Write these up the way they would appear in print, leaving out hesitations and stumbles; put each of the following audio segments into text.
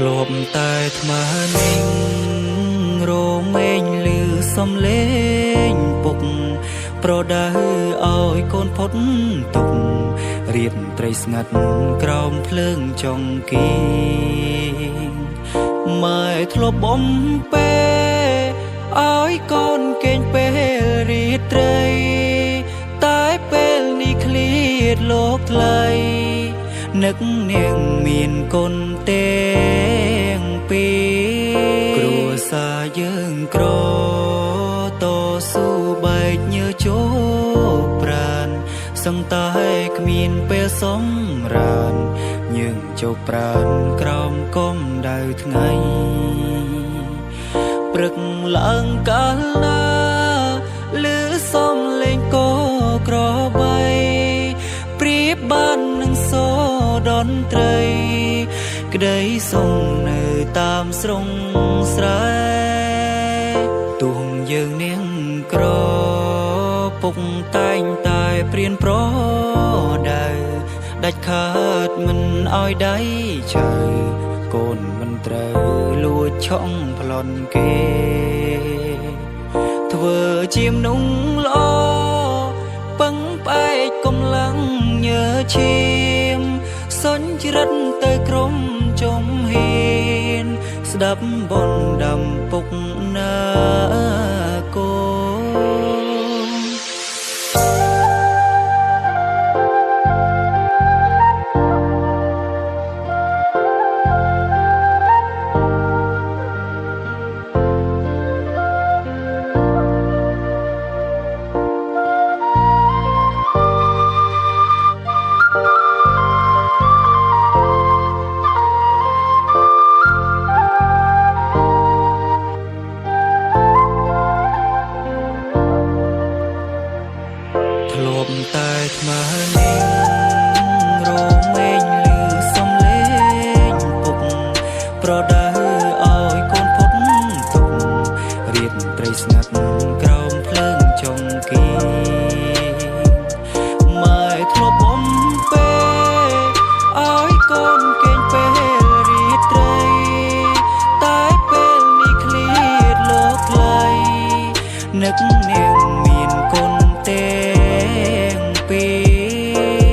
ធ្លាប់តែថ្មើរនឹងរមែងលឺសំឡេងពុកប្រដៅឲ្យកូនផុតទុករៀបត្រីស្ងាត់ក្រោមភ្លើងចង្គីម៉ែធ្លាប់បំពេឲ្យកូនកេងពេលរីត្រីតែពេលនេះឃ្លាតលោកថ្លៃនឹកនាងមានកូនទាំងពីរគ្រួសារយើងក្រតស៊ូបែកញើជោប្រានសឹងតែគ្មានពេលសម្រានយើងជោប្រានក្រោមគំដៅថ្ងៃព្រឹកឡើងកាលណាលឺសំឡេងកក្របីប្រៀបបាននឹងសូរតន្ត្រីក្តីសុំនៅតាមស្រុងស្រែទួងយើងនាងក្រពុកតែងតែព្រៀនប្រដៅដាច់ខាតមិនឲ្យដៃឆៅកូនមិនត្រូវលួចឆក់ប្លន់គេធ្វើជាមនុស្សល្អពឹងផ្អែកកម្លាំងញើឈាមសុញច្រិតទៅក្រុមចំហ៊ានស្ដាប់បនដាំពុកណាកូធ្លាប់តែថ្មើរនឹងរមែងលឺសំឡេងពុកប្រដៅឲ្យកូនផុតទុករៀបត្រីស្ងាត់ក្រោមភ្លើងចង្គីម៉ែធ្លាប់បំពេឲ្យកូនកេងពេលរីត្រីតែពេលនេះឃ្លាតលោកថ្លៃនឹកនាងមានកូនទេ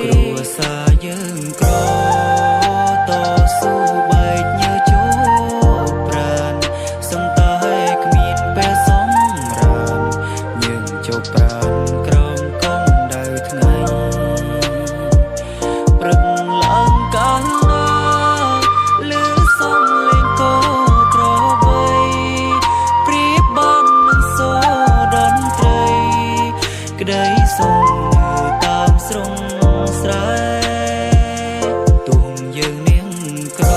គ្រួសារយើងក្រតស៊ូបែកញើជោប្រានសឹងតែគ្មានពេលសម្រានយើងជោប្រានក្រោមគំដៅថ្ងៃព្រឹកឡើងកាលណាលឺសំឡេងកក្របីប្រៀបបាននឹងសូរតន្ត្រីក្តីសុំតាមស្រុងស្រែទួងយើងនាងក្រ